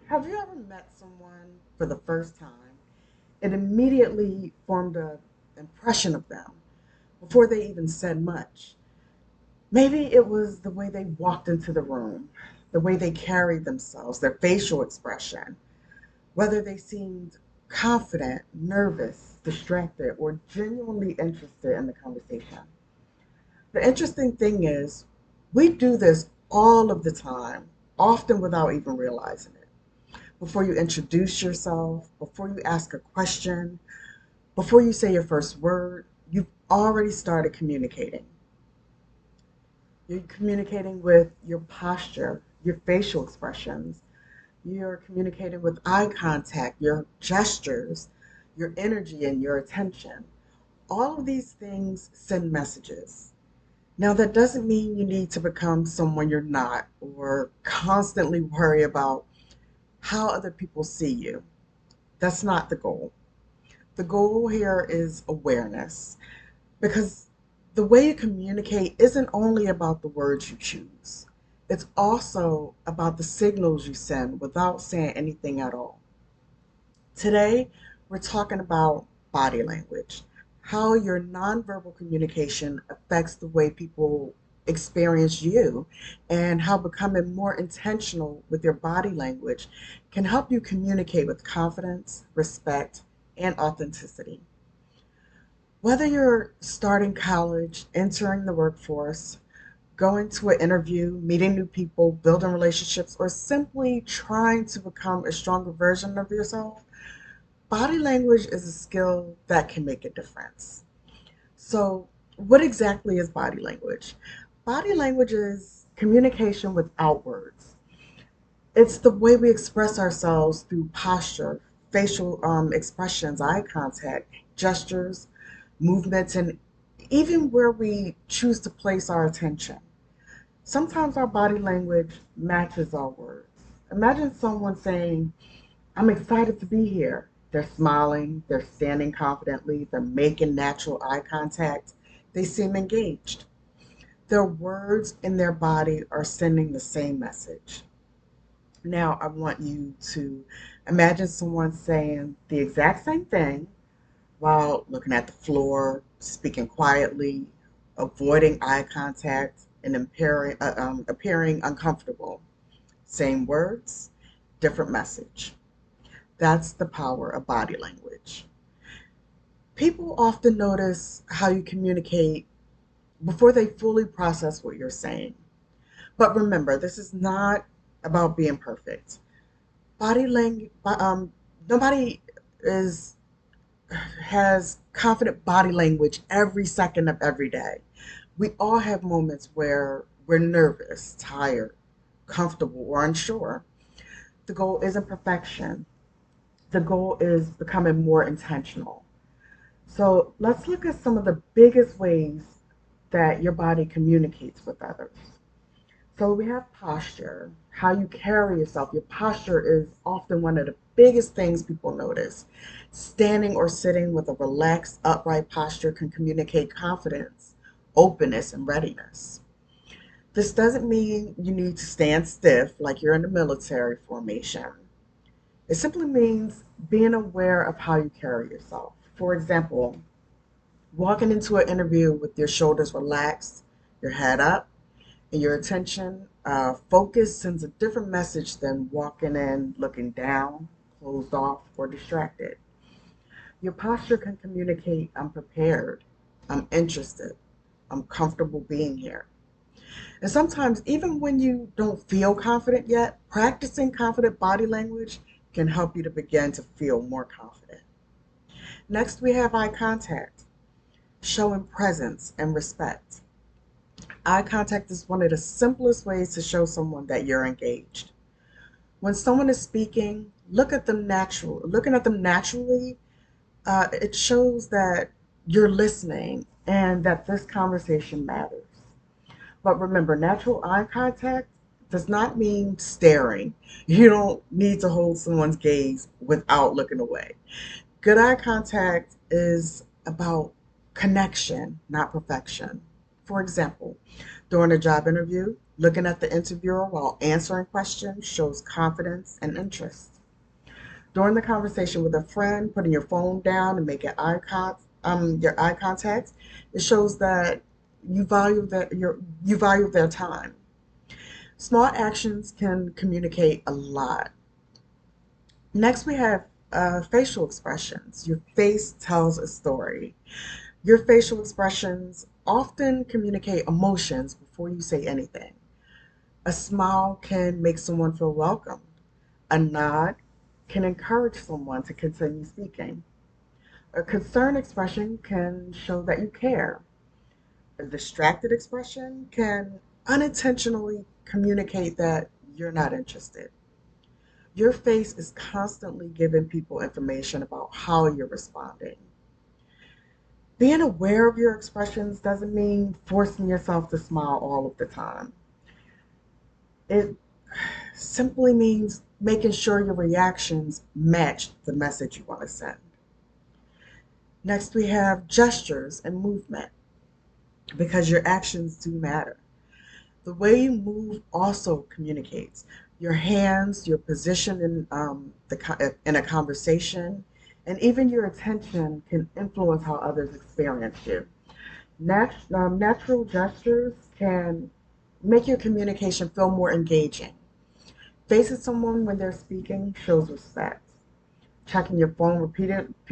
Have you ever met someone for the first time and immediately formed an impression of them before they even said much? Maybe it was the way they walked into the room, the way they carried themselves, their facial expression, whether they seemed confident, nervous, distracted, or genuinely interested in the conversation. The interesting thing is, we do this all of the time, often without even realizing it. Before you introduce yourself, before you ask a question, before you say your first word, you've already started communicating. You're communicating with your posture, your facial expressions. You're communicating with eye contact, your gestures, your energy, and your attention. All of these things send messages. Now, that doesn't mean you need to become someone you're not or constantly worry about how other people see you. That's not the goal. The goal here is awareness because the way you communicate isn't only about the words you choose, it's also about the signals you send without saying anything at all. Today, we're talking about body language, how your nonverbal communication affects the way people experience you, and how becoming more intentional with your body language can help you communicate with confidence, respect, and authenticity. Whether you're starting college, entering the workforce, going to an interview, meeting new people, building relationships, or simply trying to become a stronger version of yourself, body language is a skill that can make a difference. So, what exactly is body language? Body language is communication without words. It's the way we express ourselves through posture, facial expressions, eye contact, gestures, movements, and even where we choose to place our attention. Sometimes our body language matches our words. Imagine someone saying, I'm excited to be here. They're smiling, they're standing confidently, they're making natural eye contact, they seem engaged. Their words and their body are sending the same message. Now, I want you to imagine someone saying the exact same thing while looking at the floor, speaking quietly, avoiding eye contact, and appearing uncomfortable. Same words, different message. That's the power of body language. People often notice how you communicate before they fully process what you're saying. But remember, this is not about being perfect. Body language, nobody is has confident body language every second of every day. We all have moments where we're nervous, tired, comfortable, or unsure. The goal isn't perfection. The goal is becoming more intentional. So let's look at some of the biggest ways that your body communicates with others. So we have posture, how you carry yourself. Your posture is often one of the biggest things people notice. Standing or sitting with a relaxed, upright posture can communicate confidence, openness, and readiness. This doesn't mean you need to stand stiff like you're in the military formation. It simply means being aware of how you carry yourself. For example, walking into an interview with your shoulders relaxed, your head up, and your attention focused sends a different message than walking in looking down, closed off, or distracted. Your posture can communicate, I'm prepared, I'm interested, I'm comfortable being here. And sometimes, even when you don't feel confident yet, practicing confident body language can help you to begin to feel more confident. Next, we have eye contact, showing presence and respect. Eye contact is one of the simplest ways to show someone that you're engaged. When someone is speaking, looking at them naturally, it shows that you're listening and that this conversation matters. But remember, natural eye contact does not mean staring. You don't need to hold someone's gaze without looking away. Good eye contact is about connection, not perfection. For example, during a job interview, Looking at the interviewer while answering questions shows confidence and interest. During the conversation with a friend, putting your phone down and making your eye contact, it shows that you value their time. Small actions can communicate a lot. Next, we have facial expressions. Your face tells a story. Your facial expressions often communicate emotions before you say anything. A smile can make someone feel welcome. A nod can encourage someone to continue speaking. A concerned expression can show that you care. A distracted expression can unintentionally communicate that you're not interested. Your face is constantly giving people information about how you're responding. Being aware of your expressions doesn't mean forcing yourself to smile all of the time. It simply means making sure your reactions match the message you want to send. Next, we have gestures and movement because your actions do matter. The way you move also communicates. Your hands, your position in a conversation, and even your attention can influence how others experience you. Natural gestures can make your communication feel more engaging. Facing someone when they're speaking shows respect. Checking your phone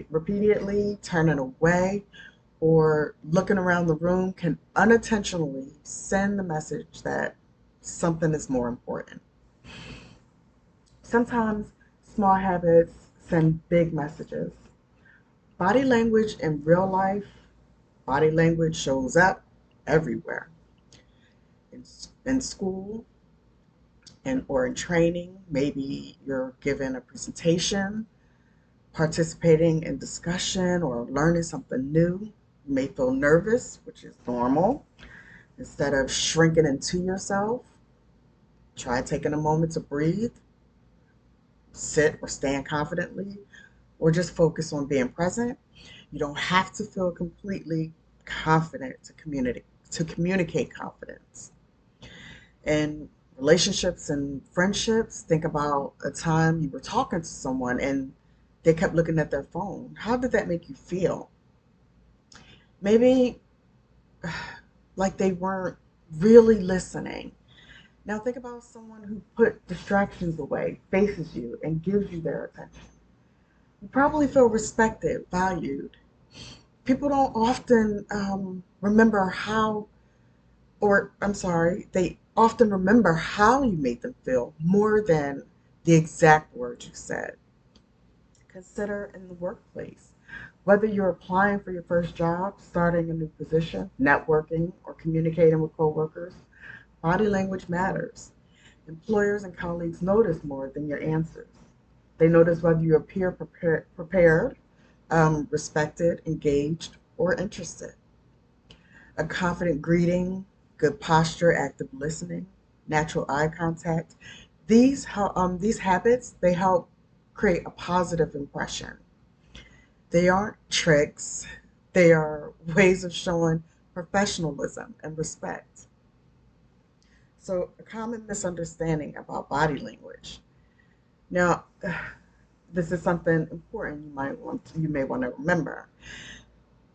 repeatedly, turning away, or looking around the room can unintentionally send the message that something is more important. Sometimes small habits send big messages. Body language in real life, body language shows up everywhere. In, in school or in training, maybe you're given a presentation, participating in discussion, or learning something new. You may feel nervous, which is normal. Instead of shrinking into yourself, try taking a moment to breathe, sit or stand confidently, or just focus on being present. You don't have to feel completely confident to communicate confidence. In relationships and friendships, think about a time you were talking to someone and they kept looking at their phone. How did that make you feel? Maybe like they weren't really listening. Now think about someone who put distractions away, faces you, and gives you their attention. You probably feel respected, valued. People don't often remember how, or I'm sorry, they often remember how you made them feel more than the exact words you said. Consider in the workplace. Whether you're applying for your first job, starting a new position, networking, or communicating with coworkers, body language matters. Employers and colleagues notice more than your answers. They notice whether you appear prepared, respected, engaged, or interested. A confident greeting, good posture, active listening, natural eye contact. These habits they help create a positive impression. They aren't tricks. They are ways of showing professionalism and respect. So, a common misunderstanding about body language. Now, this is something important you may want to remember.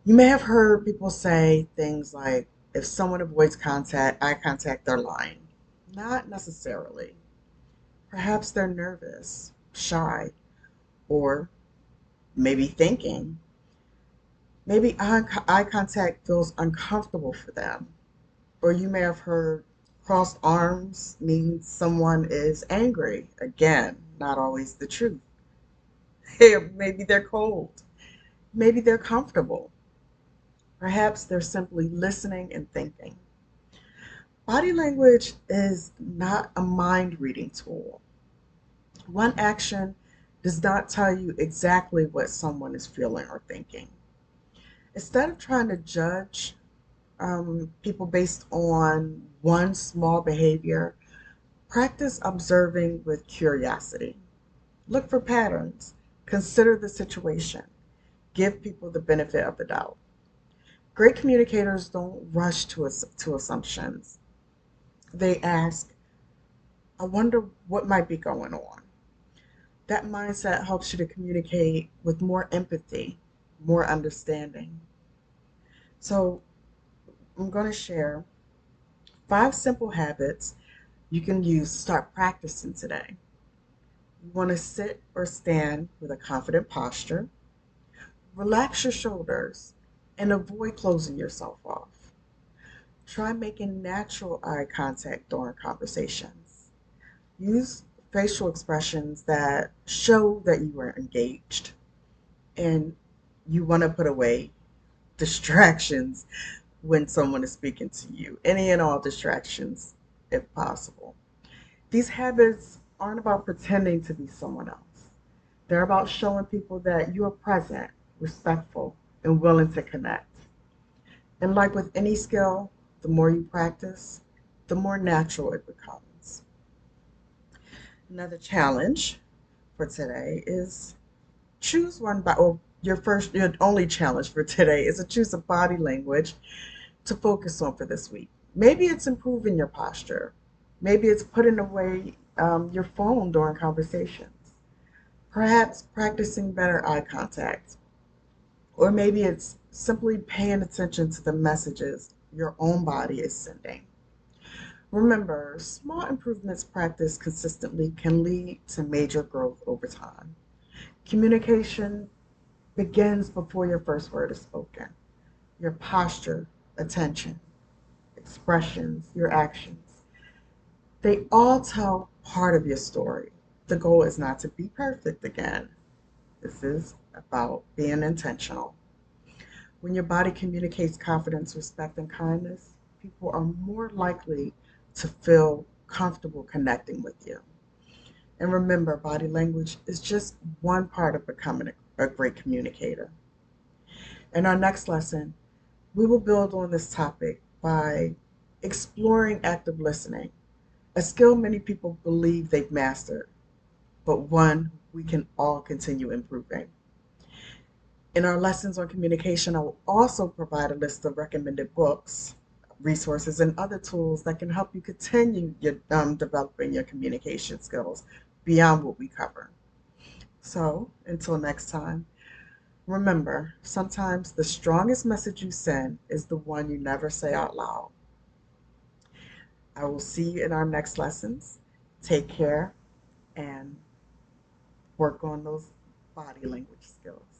You may have heard people say things like, if someone avoids eye contact, they're lying. Not necessarily. Perhaps they're nervous, shy, or maybe thinking. Maybe eye contact feels uncomfortable for them. Or you may have heard crossed arms means someone is angry. Again, not always the truth. Maybe they're cold. Maybe they're comfortable. Perhaps they're simply listening and thinking. Body language is not a mind reading tool. One action does not tell you exactly what someone is feeling or thinking. Instead of trying to judge people based on one small behavior, practice observing with curiosity. Look for patterns. Consider the situation. Give people the benefit of the doubt. Great communicators don't rush to assumptions. they ask, I wonder what might be going on. That mindset helps you to communicate with more empathy, more understanding. So, I'm going to share 5 simple habits you can use to start practicing today. You want to sit or stand with a confident posture. Relax your shoulders and avoid closing yourself off. Try making natural eye contact during conversations. Use facial expressions that show that you are engaged, and you want to put away distractions when someone is speaking to you, any and all distractions if possible. These habits aren't about pretending to be someone else. They're about showing people that you are present, respectful, and willing to connect. And like with any skill, the more you practice, the more natural it becomes. Another challenge for today is choose one by or your only challenge for today is to choose a body language to focus on for this week. Maybe it's improving your posture. Maybe it's putting away your phone during conversations. Perhaps practicing better eye contact. Or maybe it's simply paying attention to the messages your own body is sending. Remember, small improvements practiced consistently can lead to major growth over time. Communication begins before your first word is spoken. Your posture, attention, expressions, your actions, they all tell part of your story. The goal is not to be perfect again. This is about being intentional. When your body communicates confidence, respect, and kindness, people are more likely to feel comfortable connecting with you. And remember, body language is just one part of becoming a great communicator. In our next lesson, we will build on this topic by exploring active listening, a skill many people believe they've mastered, but one we can all continue improving. In our lessons on communication, I will also provide a list of recommended books, resources, and other tools that can help you continue developing your communication skills beyond what we cover. So, until next time, remember, sometimes the strongest message you send is the one you never say out loud. I will see you in our next lessons. Take care and work on those body language skills.